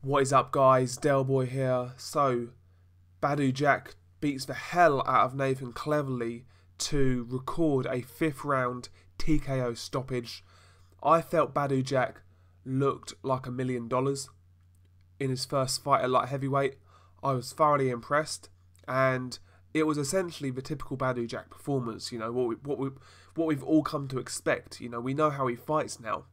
What is up, guys? Delboy here. So, Badou Jack beats the hell out of Nathan Cleverly to record a 5th round TKO stoppage. I felt Badou Jack looked like $1 million in his first fight at light heavyweight. I was thoroughly impressed, and it was essentially the typical Badou Jack performance. You know, what we've all come to expect. You know, we know how he fights now.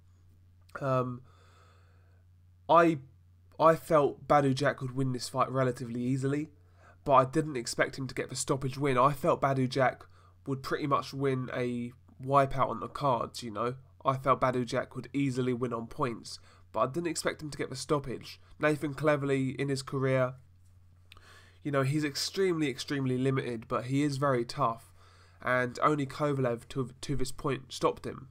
I felt Badou Jack would win this fight relatively easily, but I didn't expect him to get the stoppage win. I felt Badou Jack would pretty much win a wipeout on the cards, you know. I felt Badou Jack would easily win on points, but I didn't expect him to get the stoppage. Nathan Cleverly, in his career, you know, he's extremely limited, but he is very tough, and only Kovalev to this point stopped him.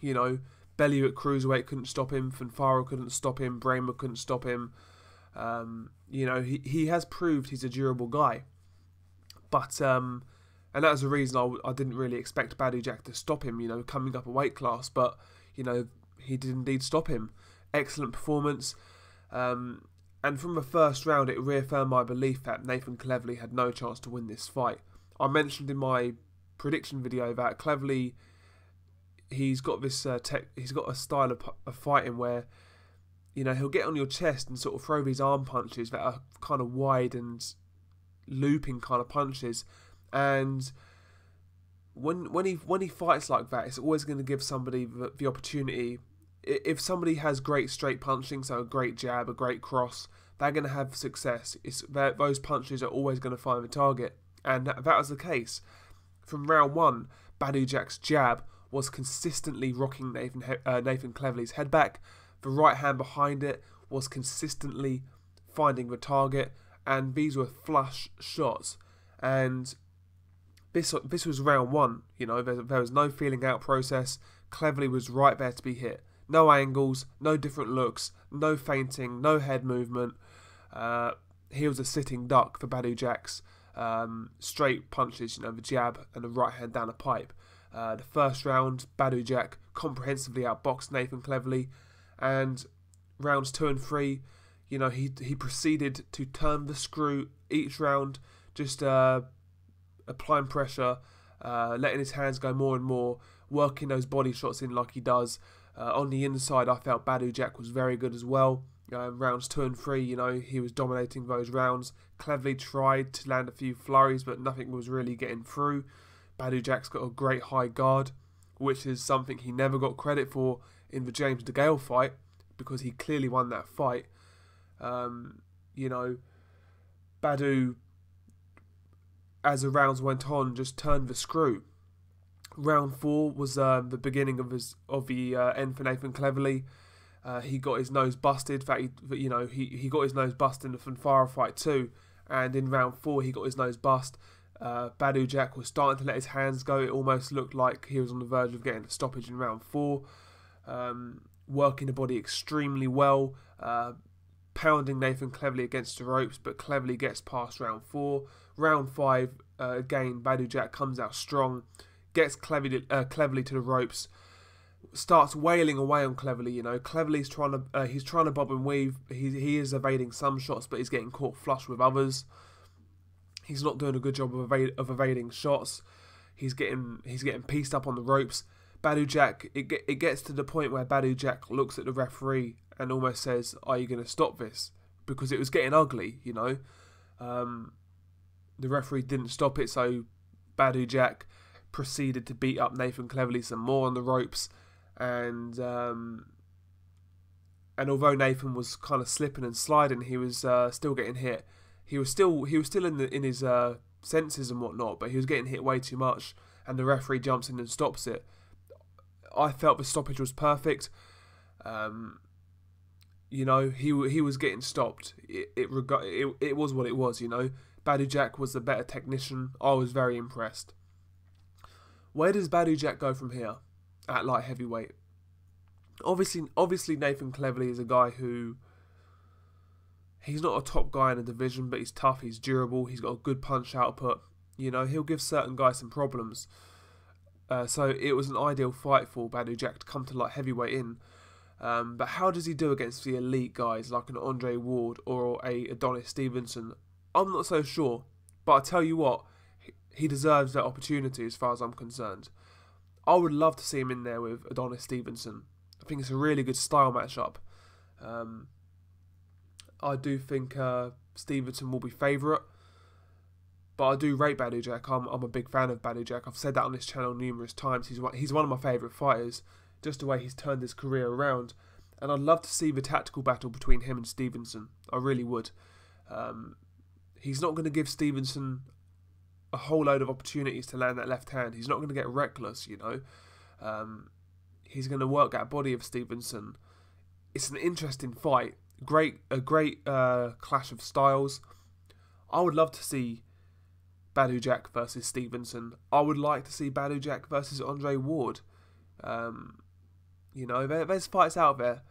You know, Bellew at cruiserweight couldn't stop him, Fanfaro couldn't stop him, Bramer couldn't stop him. You know, he has proved he's a durable guy. But, and that was the reason I didn't really expect Badou Jack to stop him, you know, coming up a weight class. But, you know, he did indeed stop him. Excellent performance. And from the first round, it reaffirmed my belief that Nathan Cleverly had no chance to win this fight. I mentioned in my prediction video that Cleverly, he's got this he's got a style of fighting where, you know, he'll get on your chest and sort of throw these arm punches that are kind of wide and looping kind of punches. And when he fights like that, it's always going to give somebody the opportunity. If somebody has great straight punching, so a great jab, a great cross, they're going to have success. Those punches are always going to find the target, and that was the case. From round one, Badou Jack's jab was consistently rocking Nathan Cleverly's head back. The right hand behind it was consistently finding the target, and these were flush shots. And this was round one. You know, there was no feeling out process. Cleverly was right there to be hit. No angles, no different looks, no feinting, no head movement. He was a sitting duck for Badou Jack's straight punches. You know, the jab and the right hand down a pipe. The first round, Badou Jack comprehensively outboxed Nathan Cleverly, and rounds 2 and 3, you know, he proceeded to turn the screw each round, just applying pressure, letting his hands go more and more, working those body shots in like he does. On the inside, I felt Badou Jack was very good as well. Rounds 2 and 3, you know, he was dominating those rounds. Cleverly tried to land a few flurries, but nothing was really getting through. Badou Jack's got a great high guard, which is something he never got credit for in the James DeGale fight, because he clearly won that fight. You know, Badou, as the rounds went on, just turned the screw. Round 4 was the beginning of the end for Nathan Cleverly. He got his nose busted. In fact, he got his nose busted in the Fanfaro fight too. And in round 4, he got his nose bust. Badou Jack was starting to let his hands go. It almost looked like he was on the verge of getting a stoppage in round 4. Working the body extremely well, pounding Nathan Cleverly against the ropes, but Cleverly gets past round 4. Round 5, again, Badou Jack comes out strong, gets Cleverly to the ropes, starts wailing away on Cleverly. You know, Cleverly's trying to bob and weave. He is evading some shots, but he's getting caught flush with others. He's not doing a good job of evading shots. He's getting pieced up on the ropes. Badou Jack, it gets to the point where Badou Jack looks at the referee and almost says, "Are you going to stop this?" Because it was getting ugly, you know. The referee didn't stop it, so Badou Jack proceeded to beat up Nathan Cleverly some more on the ropes, and although Nathan was kind of slipping and sliding, he was still getting hit. He was still in his senses and whatnot, but he was getting hit way too much, and the referee jumps in and stops it. I felt the stoppage was perfect. You know, he was getting stopped. It was what it was. You know, Badou Jack was the better technician. I was very impressed. Where does Badou Jack go from here at light heavyweight? Obviously, Nathan Cleverly is a guy who, he's not a top guy in the division, but he's tough, he's durable, he's got a good punch output. You know, he'll give certain guys some problems. So it was an ideal fight for Badou Jack to come to light heavyweight in. But how does he do against the elite guys like an Andre Ward or a Adonis Stevenson? I'm not so sure. But I tell you what, he deserves that opportunity as far as I'm concerned. I would love to see him in there with Adonis Stevenson. I think it's a really good style matchup. I do think Stevenson will be favourite. But I do rate Badou Jack. I'm a big fan of Badou Jack. I've said that on this channel numerous times. He's one of my favourite fighters. Just the way he's turned his career around. And I'd love to see the tactical battle between him and Stevenson. I really would. He's not going to give Stevenson a whole load of opportunities to land that left hand. He's not going to get reckless, you know. He's going to work that body of Stevenson. It's an interesting fight. A great clash of styles. I would love to see Badou Jack versus Stevenson. I would like to see Badou Jack versus Andre Ward. You know, there's fights out there.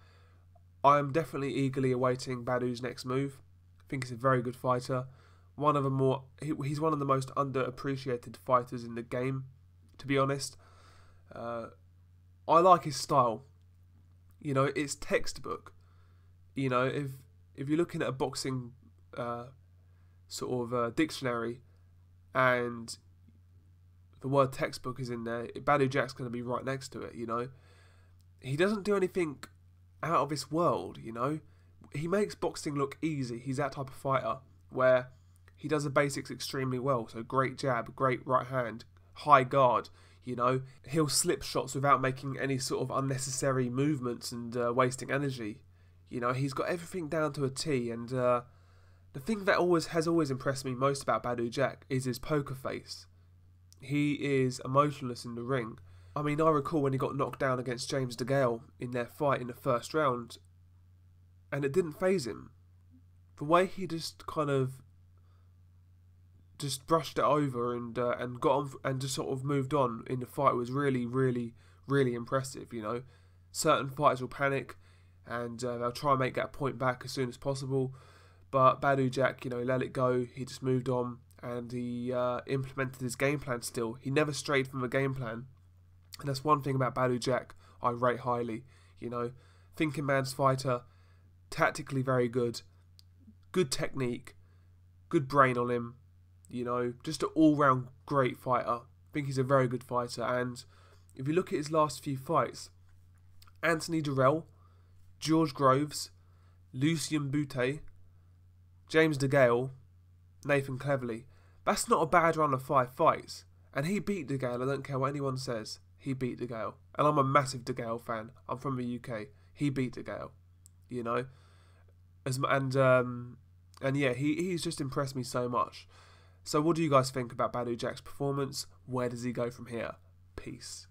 I am definitely eagerly awaiting Badou's next move. I think he's a very good fighter. He's one of the most underappreciated fighters in the game, to be honest. I like his style. You know, it's textbook. You know, if you're looking at a boxing dictionary, and the word textbook is in there, Badou Jack's going to be right next to it, you know. He doesn't do anything out of this world, you know. He makes boxing look easy. He's that type of fighter where he does the basics extremely well. So great jab, great right hand, high guard, you know. He'll slip shots without making any sort of unnecessary movements and wasting energy. You know, he's got everything down to a T, and the thing that has always impressed me most about Badou Jack is his poker face. He is emotionless in the ring. I mean, I recall when he got knocked down against James DeGale in their fight in the first round, and it didn't faze him. The way he just kind of just brushed it over and got on and just sort of moved on in the fight was really, really, really impressive. You know, certain fighters will panic and they'll try and make that point back as soon as possible. But Badou Jack, you know, let it go. He just moved on and he implemented his game plan still. He never strayed from the game plan. And that's one thing about Badou Jack I rate highly. You know, thinking man's fighter, tactically very good, good technique, good brain on him. You know, just an all-round great fighter. I think he's a very good fighter. And if you look at his last few fights, Anthony Durrell, George Groves, Lucien Boutte, James DeGale, Nathan Cleverly. That's not a bad run of 5 fights. And he beat DeGale, I don't care what anyone says. He beat DeGale. And I'm a massive DeGale fan. I'm from the UK. He beat DeGale. You know? And yeah, he's just impressed me so much. So what do you guys think about Badou Jack's performance? Where does he go from here? Peace.